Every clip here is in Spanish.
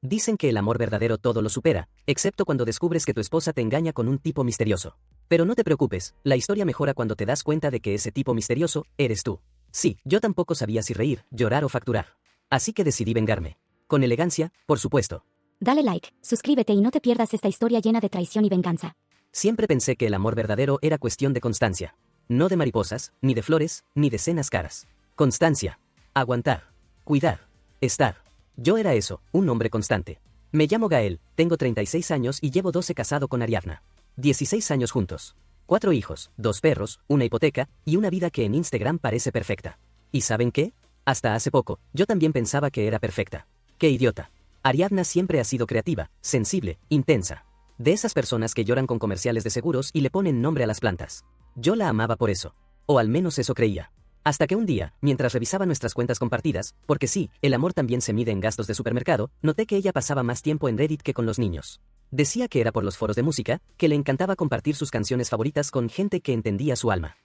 Dicen que el amor verdadero todo lo supera, excepto cuando descubres que tu esposa te engaña con un tipo misterioso. Pero no te preocupes, la historia mejora cuando te das cuenta de que ese tipo misterioso eres tú. Sí, yo tampoco sabía si reír, llorar o facturar. Así que decidí vengarme. Con elegancia, por supuesto. Dale like, suscríbete y no te pierdas esta historia llena de traición y venganza. Siempre pensé que el amor verdadero era cuestión de constancia. No de mariposas, ni de flores, ni de cenas caras. Constancia. Aguantar. Cuidar. Estar. Yo era eso, un hombre constante. Me llamo Gael, tengo 36 años y llevo 12 casado con Ariadna. 16 años juntos. 4 hijos, 2 perros, una hipoteca y una vida que en Instagram parece perfecta. ¿Y saben qué? Hasta hace poco, yo también pensaba que era perfecta. ¡Qué idiota! Ariadna siempre ha sido creativa, sensible, intensa. De esas personas que lloran con comerciales de seguros y le ponen nombre a las plantas. Yo la amaba por eso. O al menos eso creía. Hasta que un día, mientras revisaba nuestras cuentas compartidas, porque sí, el amor también se mide en gastos de supermercado, noté que ella pasaba más tiempo en Reddit que con los niños. Decía que era por los foros de música, que le encantaba compartir sus canciones favoritas con gente que entendía su alma.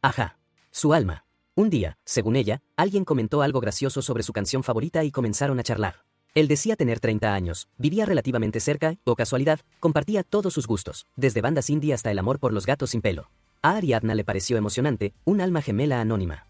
Ajá. Su alma. Un día, según ella, alguien comentó algo gracioso sobre su canción favorita y comenzaron a charlar. Él decía tener 30 años, vivía relativamente cerca, o casualidad, compartía todos sus gustos, desde bandas indie hasta el amor por los gatos sin pelo. A Ariadna le pareció emocionante, un alma gemela anónima.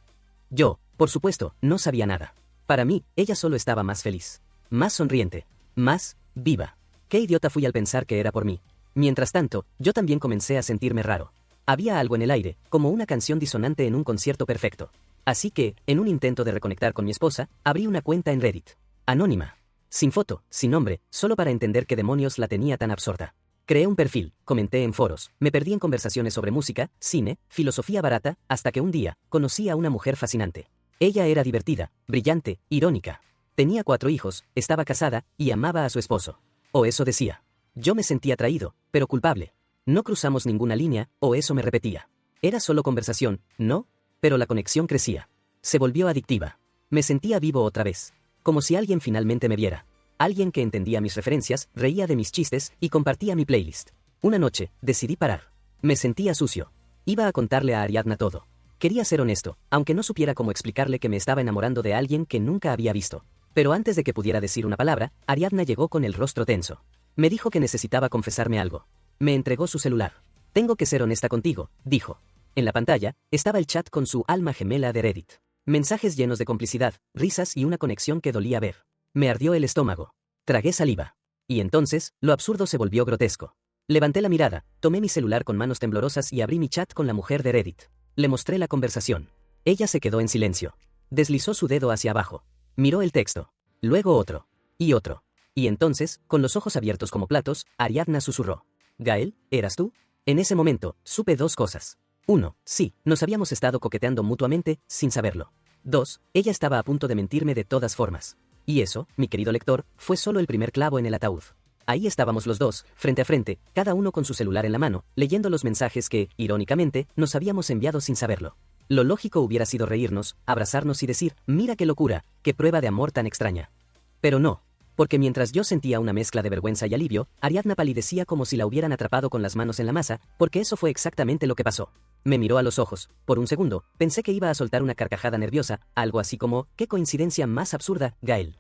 Yo, por supuesto, no sabía nada. Para mí, ella solo estaba más feliz. Más sonriente. Más viva. Qué idiota fui al pensar que era por mí. Mientras tanto, yo también comencé a sentirme raro. Había algo en el aire, como una canción disonante en un concierto perfecto. Así que, en un intento de reconectar con mi esposa, abrí una cuenta en Reddit. Anónima. Sin foto, sin nombre, solo para entender qué demonios la tenía tan absorta. Creé un perfil, comenté en foros, me perdí en conversaciones sobre música, cine, filosofía barata, hasta que un día, conocí a una mujer fascinante. Ella era divertida, brillante, irónica. Tenía 4 hijos, estaba casada, y amaba a su esposo. O eso decía. Yo me sentía atraído, pero culpable. No cruzamos ninguna línea, o eso me repetía. Era solo conversación, ¿no? Pero la conexión crecía. Se volvió adictiva. Me sentía vivo otra vez. Como si alguien finalmente me viera. Alguien que entendía mis referencias, reía de mis chistes y compartía mi playlist. Una noche, decidí parar. Me sentía sucio. Iba a contarle a Ariadna todo. Quería ser honesto, aunque no supiera cómo explicarle que me estaba enamorando de alguien que nunca había visto. Pero antes de que pudiera decir una palabra, Ariadna llegó con el rostro tenso. Me dijo que necesitaba confesarme algo. Me entregó su celular. Tengo que ser honesta contigo, dijo. En la pantalla, estaba el chat con su alma gemela de Reddit. Mensajes llenos de complicidad, risas y una conexión que dolía ver. Me ardió el estómago. Tragué saliva. Y entonces, lo absurdo se volvió grotesco. Levanté la mirada, tomé mi celular con manos temblorosas y abrí mi chat con la mujer de Reddit. Le mostré la conversación. Ella se quedó en silencio. Deslizó su dedo hacia abajo. Miró el texto. Luego otro. Y otro. Y entonces, con los ojos abiertos como platos, Ariadna susurró. «Gael, ¿eras tú?» En ese momento, supe 2 cosas. 1. Sí, nos habíamos estado coqueteando mutuamente, sin saberlo. 2. Ella estaba a punto de mentirme de todas formas. Y eso, mi querido lector, fue solo el primer clavo en el ataúd. Ahí estábamos los dos, frente a frente, cada uno con su celular en la mano, leyendo los mensajes que, irónicamente, nos habíamos enviado sin saberlo. Lo lógico hubiera sido reírnos, abrazarnos y decir, mira qué locura, qué prueba de amor tan extraña. Pero no. Porque mientras yo sentía una mezcla de vergüenza y alivio, Ariadna palidecía como si la hubieran atrapado con las manos en la masa, porque eso fue exactamente lo que pasó. Me miró a los ojos. Por un segundo, pensé que iba a soltar una carcajada nerviosa, algo así como, qué coincidencia más absurda, Gael.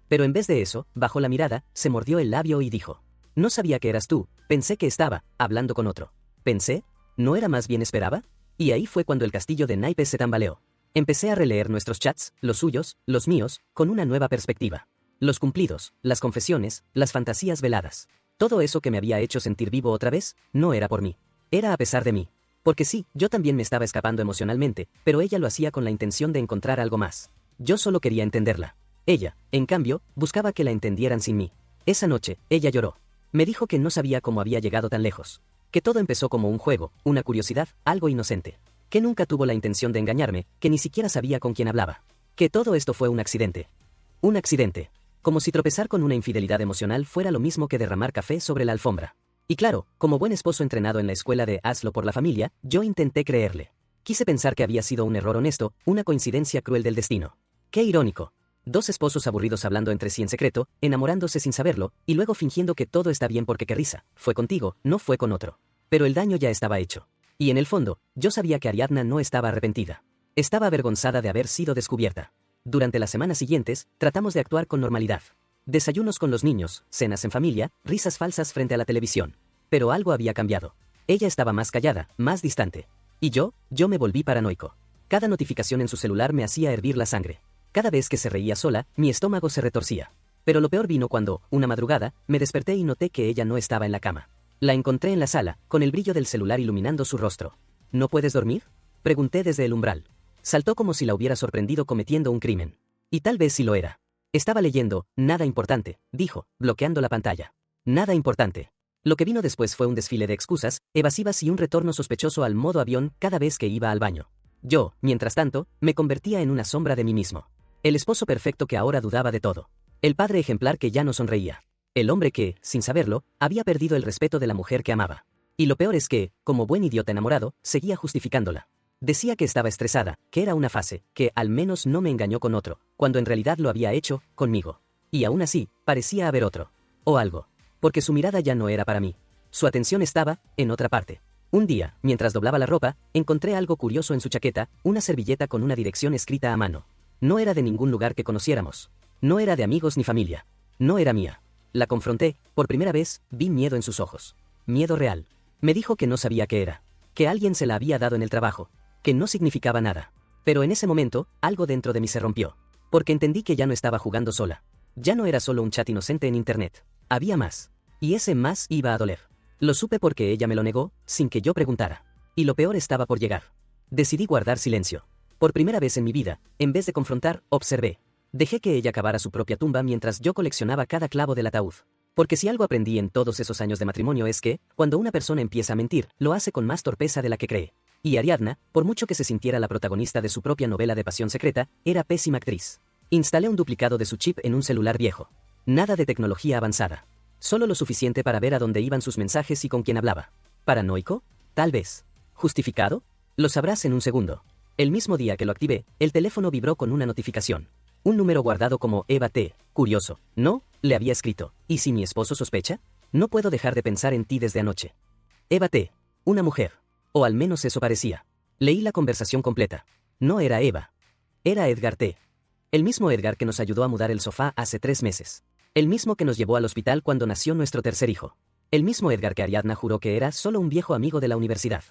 Pero en vez de eso, bajó la mirada, se mordió el labio y dijo. No sabía que eras tú, pensé que estaba, hablando con otro. Pensé, ¿no era más bien esperaba? Y ahí fue cuando el castillo de naipes se tambaleó. Empecé a releer nuestros chats, los suyos, los míos, con una nueva perspectiva. Los cumplidos, las confesiones, las fantasías veladas. Todo eso que me había hecho sentir vivo otra vez, no era por mí. Era a pesar de mí. Porque sí, yo también me estaba escapando emocionalmente, pero ella lo hacía con la intención de encontrar algo más. Yo solo quería entenderla. Ella, en cambio, buscaba que la entendieran sin mí. Esa noche, ella lloró. Me dijo que no sabía cómo había llegado tan lejos. Que todo empezó como un juego, una curiosidad, algo inocente. Que nunca tuvo la intención de engañarme, que ni siquiera sabía con quién hablaba. Que todo esto fue un accidente. Un accidente. Como si tropezar con una infidelidad emocional fuera lo mismo que derramar café sobre la alfombra. Y claro, como buen esposo entrenado en la escuela de hazlo por la familia, yo intenté creerle. Quise pensar que había sido un error honesto, una coincidencia cruel del destino. Qué irónico. 2 esposos aburridos hablando entre sí en secreto, enamorándose sin saberlo, y luego fingiendo que todo está bien porque qué risa, fue contigo, no fue con otro. Pero el daño ya estaba hecho. Y en el fondo, yo sabía que Ariadna no estaba arrepentida. Estaba avergonzada de haber sido descubierta. Durante las semanas siguientes, tratamos de actuar con normalidad. Desayunos con los niños, cenas en familia, risas falsas frente a la televisión. Pero algo había cambiado. Ella estaba más callada, más distante. Y yo me volví paranoico. Cada notificación en su celular me hacía hervir la sangre. Cada vez que se reía sola, mi estómago se retorcía. Pero lo peor vino cuando, una madrugada, me desperté y noté que ella no estaba en la cama. La encontré en la sala, con el brillo del celular iluminando su rostro. ¿No puedes dormir?, pregunté desde el umbral. Saltó como si la hubiera sorprendido cometiendo un crimen. Y tal vez sí lo era. Estaba leyendo, nada importante, dijo, bloqueando la pantalla. Nada importante. Lo que vino después fue un desfile de excusas, evasivas y un retorno sospechoso al modo avión cada vez que iba al baño. Yo, mientras tanto, me convertía en una sombra de mí mismo. El esposo perfecto que ahora dudaba de todo. El padre ejemplar que ya no sonreía. El hombre que, sin saberlo, había perdido el respeto de la mujer que amaba. Y lo peor es que, como buen idiota enamorado, seguía justificándola. Decía que estaba estresada, que era una fase, que al menos no me engañó con otro, cuando en realidad lo había hecho, conmigo. Y aún así, parecía haber otro. O algo. Porque su mirada ya no era para mí. Su atención estaba, en otra parte. Un día, mientras doblaba la ropa, encontré algo curioso en su chaqueta, una servilleta con una dirección escrita a mano. No era de ningún lugar que conociéramos. No era de amigos ni familia. No era mía. La confronté, por primera vez, vi miedo en sus ojos. Miedo real. Me dijo que no sabía qué era. Que alguien se la había dado en el trabajo. Que no significaba nada. Pero en ese momento, algo dentro de mí se rompió. Porque entendí que ya no estaba jugando sola. Ya no era solo un chat inocente en internet. Había más. Y ese más iba a doler. Lo supe porque ella me lo negó, sin que yo preguntara. Y lo peor estaba por llegar. Decidí guardar silencio. Por primera vez en mi vida, en vez de confrontar, observé. Dejé que ella cavara su propia tumba mientras yo coleccionaba cada clavo del ataúd. Porque si algo aprendí en todos esos años de matrimonio es que, cuando una persona empieza a mentir, lo hace con más torpeza de la que cree. Y Ariadna, por mucho que se sintiera la protagonista de su propia novela de pasión secreta, era pésima actriz. Instalé un duplicado de su chip en un celular viejo. Nada de tecnología avanzada. Solo lo suficiente para ver a dónde iban sus mensajes y con quién hablaba. ¿Paranoico? Tal vez. ¿Justificado? Lo sabrás en un segundo. El mismo día que lo activé, el teléfono vibró con una notificación. Un número guardado como Eva T. Curioso. No, le había escrito. ¿Y si mi esposo sospecha? No puedo dejar de pensar en ti desde anoche. Eva T. Una mujer. O al menos eso parecía. Leí la conversación completa. No era Eva. Era Edgar T. El mismo Edgar que nos ayudó a mudar el sofá hace 3 meses. El mismo que nos llevó al hospital cuando nació nuestro tercer hijo. El mismo Edgar que Ariadna juró que era solo un viejo amigo de la universidad.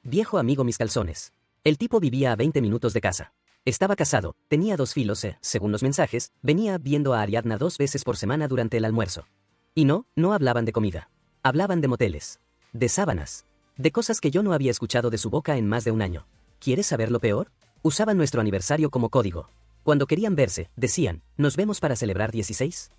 Viejo amigo mis calzones. El tipo vivía a 20 minutos de casa. Estaba casado, tenía 2 filos según los mensajes, venía viendo a Ariadna 2 veces por semana durante el almuerzo. Y no hablaban de comida. Hablaban de moteles. De sábanas. De cosas que yo no había escuchado de su boca en más de un año. ¿Quieres saber lo peor? Usaban nuestro aniversario como código. Cuando querían verse, decían, ¿nos vemos para celebrar 16?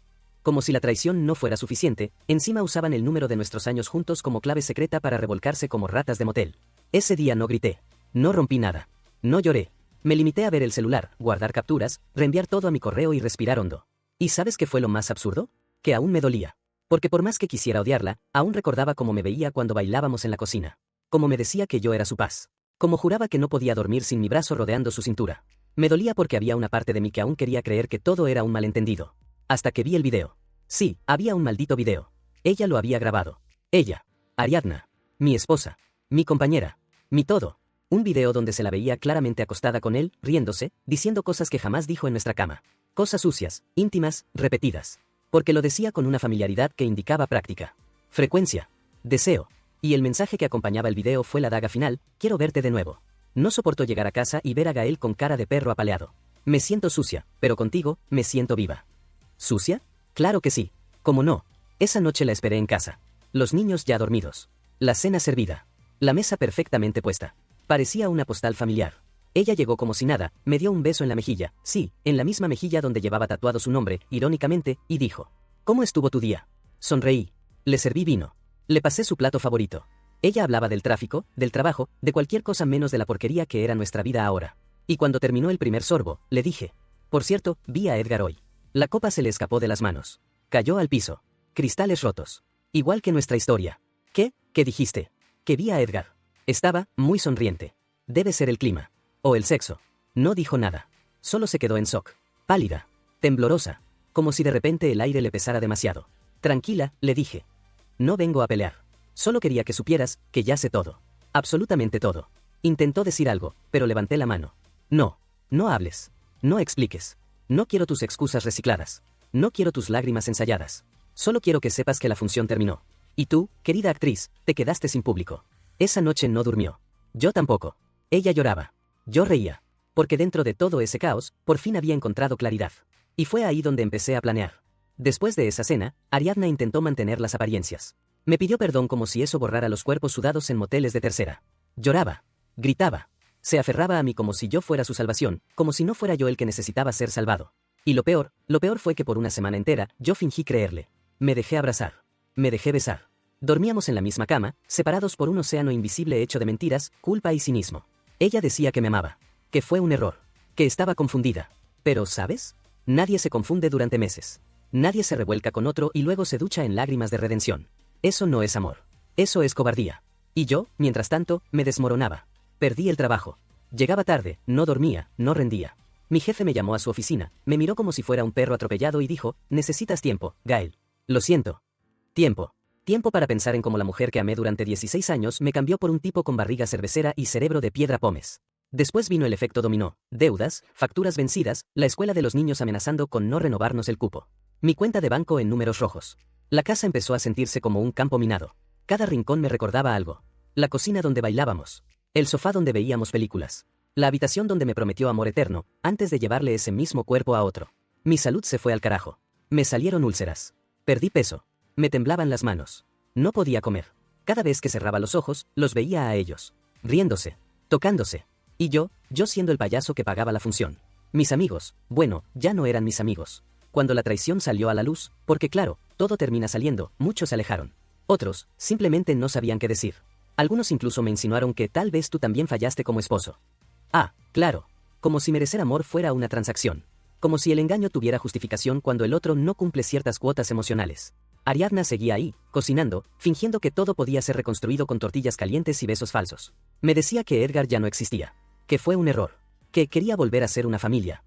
Como si la traición no fuera suficiente, encima usaban el número de nuestros años juntos como clave secreta para revolcarse como ratas de motel. Ese día no grité. No rompí nada. No lloré. Me limité a ver el celular, guardar capturas, reenviar todo a mi correo y respirar hondo. ¿Y sabes qué fue lo más absurdo? Que aún me dolía. Porque por más que quisiera odiarla, aún recordaba cómo me veía cuando bailábamos en la cocina. Cómo me decía que yo era su paz. Cómo juraba que no podía dormir sin mi brazo rodeando su cintura. Me dolía porque había una parte de mí que aún quería creer que todo era un malentendido. Hasta que vi el video. Sí, había un maldito video. Ella lo había grabado. Ella. Ariadna. Mi esposa. Mi compañera. Mi todo. Un video donde se la veía claramente acostada con él, riéndose, diciendo cosas que jamás dijo en nuestra cama. Cosas sucias, íntimas, repetidas. Porque lo decía con una familiaridad que indicaba práctica. Frecuencia. Deseo. Y el mensaje que acompañaba el video fue la daga final, quiero verte de nuevo. No soporto llegar a casa y ver a Gael con cara de perro apaleado. Me siento sucia, pero contigo, me siento viva. ¿Sucia? Claro que sí. ¿Cómo no? Esa noche la esperé en casa. Los niños ya dormidos. La cena servida. La mesa perfectamente puesta. Parecía una postal familiar. Ella llegó como si nada, me dio un beso en la mejilla, sí, en la misma mejilla donde llevaba tatuado su nombre, irónicamente, y dijo: ¿Cómo estuvo tu día? Sonreí. Le serví vino. Le pasé su plato favorito. Ella hablaba del tráfico, del trabajo, de cualquier cosa menos de la porquería que era nuestra vida ahora. Y cuando terminó el primer sorbo, le dije: por cierto, vi a Edgar hoy. La copa se le escapó de las manos. Cayó al piso. Cristales rotos. Igual que nuestra historia. ¿Qué? ¿Qué dijiste? Que vi a Edgar. Estaba muy sonriente. Debe ser el clima. O el sexo. No dijo nada. Solo se quedó en shock. Pálida. Temblorosa. Como si de repente el aire le pesara demasiado. Tranquila, le dije. No vengo a pelear. Solo quería que supieras que ya sé todo. Absolutamente todo. Intentó decir algo, pero levanté la mano. No. No hables. No expliques. No quiero tus excusas recicladas. No quiero tus lágrimas ensayadas. Solo quiero que sepas que la función terminó. Y tú, querida actriz, te quedaste sin público. Esa noche no durmió. Yo tampoco. Ella lloraba. Yo reía. Porque dentro de todo ese caos, por fin había encontrado claridad. Y fue ahí donde empecé a planear. Después de esa cena, Ariadna intentó mantener las apariencias. Me pidió perdón como si eso borrara los cuerpos sudados en moteles de tercera. Lloraba. Gritaba. Se aferraba a mí como si yo fuera su salvación, como si no fuera yo el que necesitaba ser salvado. Y lo peor fue que por una semana entera, yo fingí creerle. Me dejé abrazar. Me dejé besar. Dormíamos en la misma cama, separados por un océano invisible hecho de mentiras, culpa y cinismo. Ella decía que me amaba. Que fue un error. Que estaba confundida. Pero, ¿sabes? Nadie se confunde durante meses. Nadie se revuelca con otro y luego se ducha en lágrimas de redención. Eso no es amor. Eso es cobardía. Y yo, mientras tanto, me desmoronaba. Perdí el trabajo. Llegaba tarde, no dormía, no rendía. Mi jefe me llamó a su oficina, me miró como si fuera un perro atropellado y dijo, necesitas tiempo, Gael. Lo siento. Tiempo. Tiempo para pensar en cómo la mujer que amé durante 16 años me cambió por un tipo con barriga cervecera y cerebro de piedra pómez. Después vino el efecto dominó, deudas, facturas vencidas, la escuela de los niños amenazando con no renovarnos el cupo. Mi cuenta de banco en números rojos. La casa empezó a sentirse como un campo minado. Cada rincón me recordaba algo. La cocina donde bailábamos. El sofá donde veíamos películas. La habitación donde me prometió amor eterno, antes de llevarle ese mismo cuerpo a otro. Mi salud se fue al carajo. Me salieron úlceras. Perdí peso. Me temblaban las manos. No podía comer. Cada vez que cerraba los ojos, los veía a ellos. Riéndose. Tocándose. Y yo siendo el payaso que pagaba la función. Mis amigos, bueno, ya no eran mis amigos. Cuando la traición salió a la luz, porque claro, todo termina saliendo, muchos se alejaron. Otros, simplemente no sabían qué decir. Algunos incluso me insinuaron que tal vez tú también fallaste como esposo. Ah, claro. Como si merecer amor fuera una transacción. Como si el engaño tuviera justificación cuando el otro no cumple ciertas cuotas emocionales. Ariadna seguía ahí, cocinando, fingiendo que todo podía ser reconstruido con tortillas calientes y besos falsos. Me decía que Edgar ya no existía. Que fue un error. Que quería volver a ser una familia.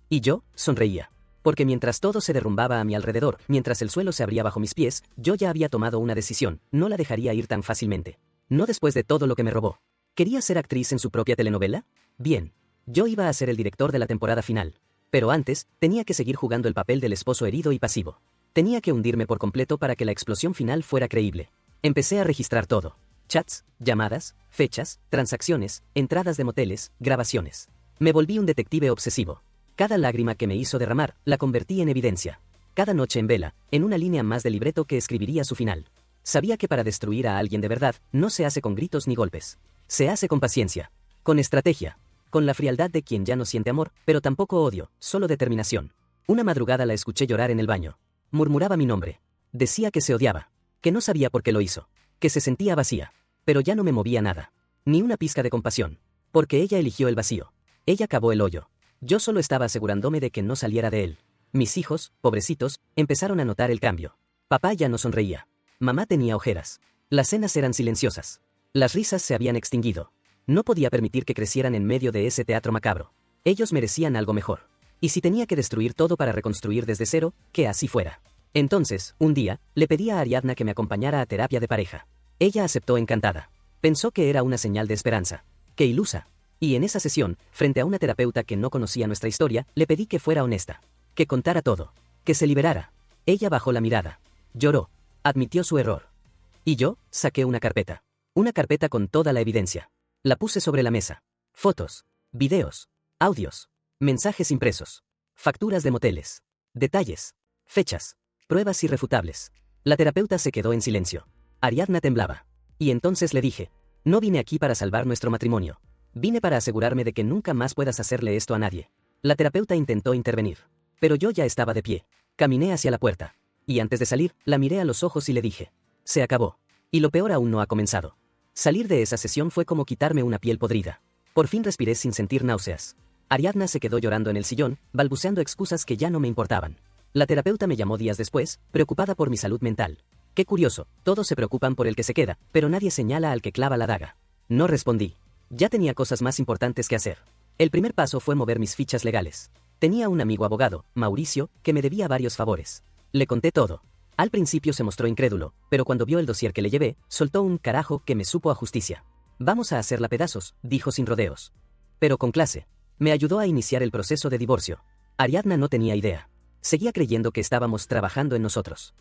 Y yo, sonreía. Porque mientras todo se derrumbaba a mi alrededor, mientras el suelo se abría bajo mis pies, yo ya había tomado una decisión, no la dejaría ir tan fácilmente. No después de todo lo que me robó. ¿Quería ser actriz en su propia telenovela? Bien. Yo iba a ser el director de la temporada final. Pero antes, tenía que seguir jugando el papel del esposo herido y pasivo. Tenía que hundirme por completo para que la explosión final fuera creíble. Empecé a registrar todo. Chats, llamadas, fechas, transacciones, entradas de moteles, grabaciones. Me volví un detective obsesivo. Cada lágrima que me hizo derramar, la convertí en evidencia. Cada noche en vela, en una línea más de libreto que escribiría su final. Sabía que para destruir a alguien de verdad, no se hace con gritos ni golpes. Se hace con paciencia. Con estrategia. Con la frialdad de quien ya no siente amor, pero tampoco odio, solo determinación. Una madrugada la escuché llorar en el baño. Murmuraba mi nombre. Decía que se odiaba. Que no sabía por qué lo hizo. Que se sentía vacía. Pero ya no me movía nada. Ni una pizca de compasión. Porque ella eligió el vacío. Ella cavó el hoyo. Yo solo estaba asegurándome de que no saliera de él. Mis hijos, pobrecitos, empezaron a notar el cambio. Papá ya no sonreía. Mamá tenía ojeras. Las cenas eran silenciosas. Las risas se habían extinguido. No podía permitir que crecieran en medio de ese teatro macabro. Ellos merecían algo mejor. Y si tenía que destruir todo para reconstruir desde cero, que así fuera. Entonces, un día, le pedí a Ariadna que me acompañara a terapia de pareja. Ella aceptó encantada. Pensó que era una señal de esperanza. ¡Qué ilusa! Y en esa sesión, frente a una terapeuta que no conocía nuestra historia, le pedí que fuera honesta. Que contara todo. Que se liberara. Ella bajó la mirada. Lloró. Admitió su error. Y yo, saqué una carpeta. Una carpeta con toda la evidencia. La puse sobre la mesa. Fotos. Videos. Audios. Mensajes impresos. Facturas de moteles. Detalles. Fechas. Pruebas irrefutables. La terapeuta se quedó en silencio. Ariadna temblaba. Y entonces le dije, no vine aquí para salvar nuestro matrimonio. Vine para asegurarme de que nunca más puedas hacerle esto a nadie. La terapeuta intentó intervenir. Pero yo ya estaba de pie. Caminé hacia la puerta. Y antes de salir, la miré a los ojos y le dije, se acabó. Y lo peor aún no ha comenzado. Salir de esa sesión fue como quitarme una piel podrida. Por fin respiré sin sentir náuseas. Ariadna se quedó llorando en el sillón, balbuceando excusas que ya no me importaban. La terapeuta me llamó días después, preocupada por mi salud mental. Qué curioso, todos se preocupan por el que se queda, pero nadie señala al que clava la daga. No respondí. Ya tenía cosas más importantes que hacer. El primer paso fue mover mis fichas legales. Tenía un amigo abogado, Mauricio, que me debía varios favores. Le conté todo. Al principio se mostró incrédulo, pero cuando vio el dossier que le llevé, soltó un carajo que me supo a justicia. Vamos a hacerla pedazos, dijo sin rodeos. Pero con clase. Me ayudó a iniciar el proceso de divorcio. Ariadna no tenía idea. Seguía creyendo que estábamos trabajando en nosotros.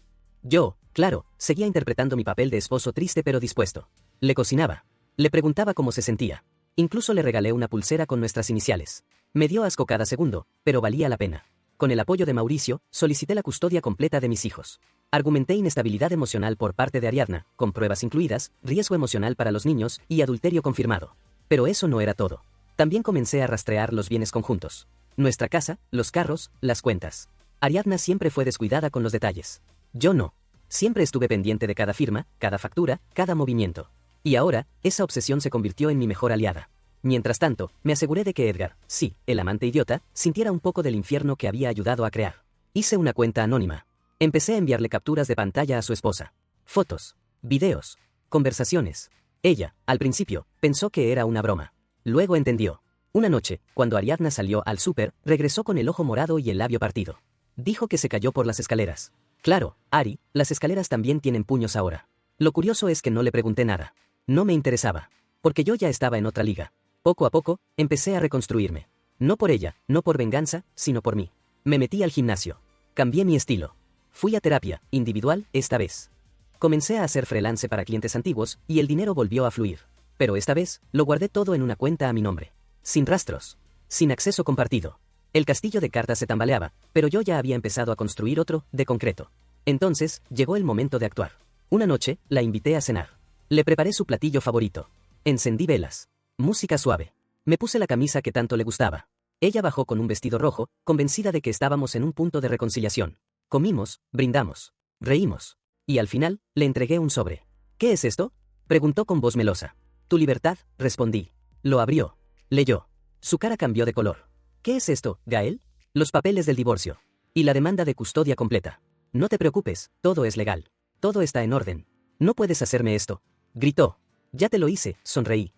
Yo, claro, seguía interpretando mi papel de esposo triste pero dispuesto. Le cocinaba. Le preguntaba cómo se sentía. Incluso le regalé una pulsera con nuestras iniciales. Me dio asco cada segundo, pero valía la pena. Con el apoyo de Mauricio, solicité la custodia completa de mis hijos. Argumenté inestabilidad emocional por parte de Ariadna, con pruebas incluidas, riesgo emocional para los niños y adulterio confirmado. Pero eso no era todo. También comencé a rastrear los bienes conjuntos. Nuestra casa, los carros, las cuentas. Ariadna siempre fue descuidada con los detalles. Yo no. Siempre estuve pendiente de cada firma, cada factura, cada movimiento. Y ahora, esa obsesión se convirtió en mi mejor aliada. Mientras tanto, me aseguré de que Edgar, sí, el amante idiota, sintiera un poco del infierno que había ayudado a crear. Hice una cuenta anónima. Empecé a enviarle capturas de pantalla a su esposa. Fotos, videos, conversaciones. Ella, al principio, pensó que era una broma. Luego entendió. Una noche, cuando Ariadna salió al súper, regresó con el ojo morado y el labio partido. Dijo que se cayó por las escaleras. Claro, Ari, las escaleras también tienen puños ahora. Lo curioso es que no le pregunté nada. No me interesaba. Porque yo ya estaba en otra liga. Poco a poco, empecé a reconstruirme. No por ella, no por venganza, sino por mí. Me metí al gimnasio. Cambié mi estilo. Fui a terapia, individual, esta vez. Comencé a hacer freelance para clientes antiguos, y el dinero volvió a fluir. Pero esta vez, lo guardé todo en una cuenta a mi nombre. Sin rastros. Sin acceso compartido. El castillo de cartas se tambaleaba, pero yo ya había empezado a construir otro, de concreto. Entonces, llegó el momento de actuar. Una noche, la invité a cenar. Le preparé su platillo favorito. Encendí velas. Música suave. Me puse la camisa que tanto le gustaba. Ella bajó con un vestido rojo, convencida de que estábamos en un punto de reconciliación. Comimos, brindamos, reímos. Y al final, le entregué un sobre. ¿Qué es esto?, preguntó con voz melosa. Tu libertad, respondí. Lo abrió. Leyó. Su cara cambió de color. ¿Qué es esto, Gael? Los papeles del divorcio. Y la demanda de custodia completa. No te preocupes, todo es legal. Todo está en orden. No puedes hacerme esto. Gritó. Ya te lo hice, sonreí.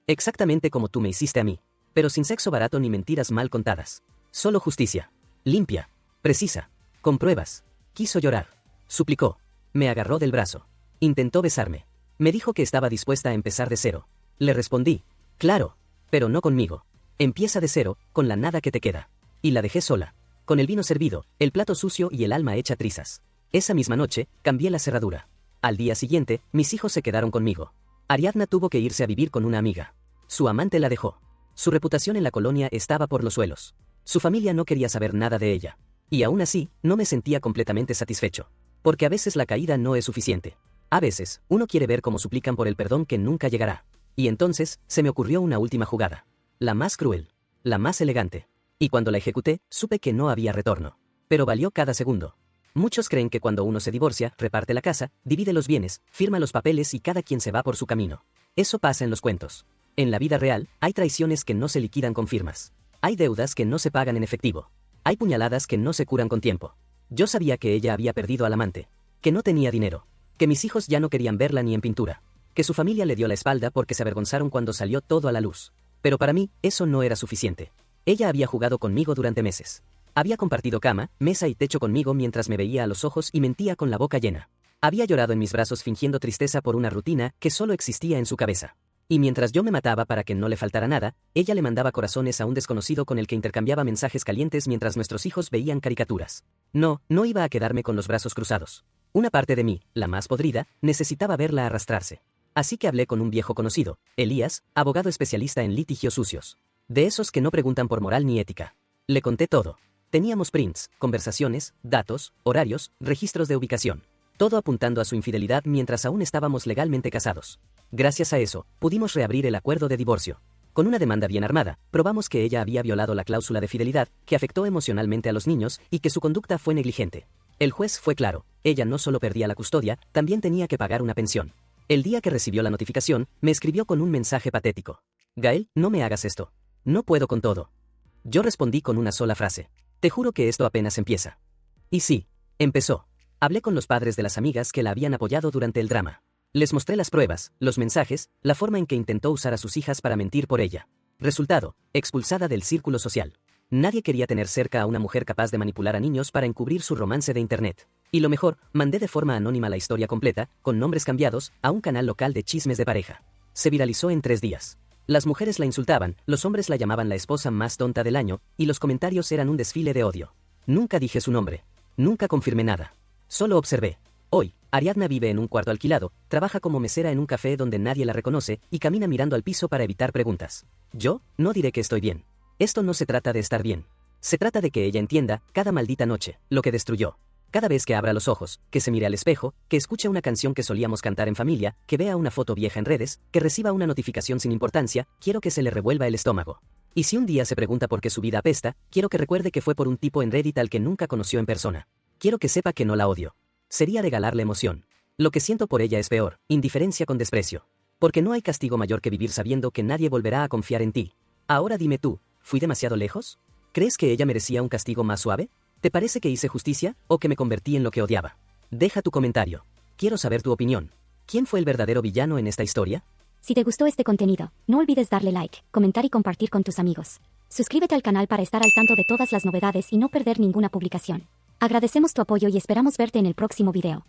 Exactamente como tú me hiciste a mí. Pero sin sexo barato ni mentiras mal contadas. Solo justicia. Limpia. Precisa. Con pruebas. Quiso llorar. Suplicó. Me agarró del brazo. Intentó besarme. Me dijo que estaba dispuesta a empezar de cero. Le respondí. Claro. Pero no conmigo. Empieza de cero, con la nada que te queda. Y la dejé sola. Con el vino servido, el plato sucio y el alma hecha trizas. Esa misma noche, cambié la cerradura. Al día siguiente, mis hijos se quedaron conmigo. Ariadna tuvo que irse a vivir con una amiga. Su amante la dejó. Su reputación en la colonia estaba por los suelos. Su familia no quería saber nada de ella. Y aún así, no me sentía completamente satisfecho. Porque a veces la caída no es suficiente. A veces, uno quiere ver cómo suplican por el perdón que nunca llegará. Y entonces, se me ocurrió una última jugada. La más cruel. La más elegante. Y cuando la ejecuté, supe que no había retorno. Pero valió cada segundo. Muchos creen que cuando uno se divorcia, reparte la casa, divide los bienes, firma los papeles y cada quien se va por su camino. Eso pasa en los cuentos. En la vida real, hay traiciones que no se liquidan con firmas. Hay deudas que no se pagan en efectivo. Hay puñaladas que no se curan con tiempo. Yo sabía que ella había perdido al amante. Que no tenía dinero. Que mis hijos ya no querían verla ni en pintura. Que su familia le dio la espalda porque se avergonzaron cuando salió todo a la luz. Pero para mí, eso no era suficiente. Ella había jugado conmigo durante meses. Había compartido cama, mesa y techo conmigo mientras me veía a los ojos y mentía con la boca llena. Había llorado en mis brazos fingiendo tristeza por una rutina que solo existía en su cabeza. Y mientras yo me mataba para que no le faltara nada, ella le mandaba corazones a un desconocido con el que intercambiaba mensajes calientes mientras nuestros hijos veían caricaturas. No iba a quedarme con los brazos cruzados. Una parte de mí, la más podrida, necesitaba verla arrastrarse. Así que hablé con un viejo conocido, Elías, abogado especialista en litigios sucios. De esos que no preguntan por moral ni ética. Le conté todo. Teníamos prints, conversaciones, datos, horarios, registros de ubicación. Todo apuntando a su infidelidad mientras aún estábamos legalmente casados. Gracias a eso, pudimos reabrir el acuerdo de divorcio. Con una demanda bien armada, probamos que ella había violado la cláusula de fidelidad, que afectó emocionalmente a los niños y que su conducta fue negligente. El juez fue claro, ella no solo perdía la custodia, también tenía que pagar una pensión. El día que recibió la notificación, me escribió con un mensaje patético. Gael, no me hagas esto. No puedo con todo. Yo respondí con una sola frase. Te juro que esto apenas empieza. Y sí, empezó. Hablé con los padres de las amigas que la habían apoyado durante el drama. Les mostré las pruebas, los mensajes, la forma en que intentó usar a sus hijas para mentir por ella. Resultado, expulsada del círculo social. Nadie quería tener cerca a una mujer capaz de manipular a niños para encubrir su romance de internet. Y lo mejor, mandé de forma anónima la historia completa, con nombres cambiados, a un canal local de chismes de pareja. Se viralizó en 3 días. Las mujeres la insultaban, los hombres la llamaban la esposa más tonta del año, y los comentarios eran un desfile de odio. Nunca dije su nombre. Nunca confirmé nada. Solo observé. Hoy, Ariadna vive en un cuarto alquilado, trabaja como mesera en un café donde nadie la reconoce y camina mirando al piso para evitar preguntas. Yo, no diré que estoy bien. Esto no se trata de estar bien. Se trata de que ella entienda, cada maldita noche, lo que destruyó. Cada vez que abra los ojos, que se mire al espejo, que escuche una canción que solíamos cantar en familia, que vea una foto vieja en redes, que reciba una notificación sin importancia, quiero que se le revuelva el estómago. Y si un día se pregunta por qué su vida apesta, quiero que recuerde que fue por un tipo en Reddit al que nunca conoció en persona. Quiero que sepa que no la odio. Sería regalarle emoción. Lo que siento por ella es peor, indiferencia con desprecio. Porque no hay castigo mayor que vivir sabiendo que nadie volverá a confiar en ti. Ahora dime tú, ¿fui demasiado lejos? ¿Crees que ella merecía un castigo más suave? ¿Te parece que hice justicia, o que me convertí en lo que odiaba? Deja tu comentario. Quiero saber tu opinión. ¿Quién fue el verdadero villano en esta historia? Si te gustó este contenido, no olvides darle like, comentar y compartir con tus amigos. Suscríbete al canal para estar al tanto de todas las novedades y no perder ninguna publicación. Agradecemos tu apoyo y esperamos verte en el próximo video.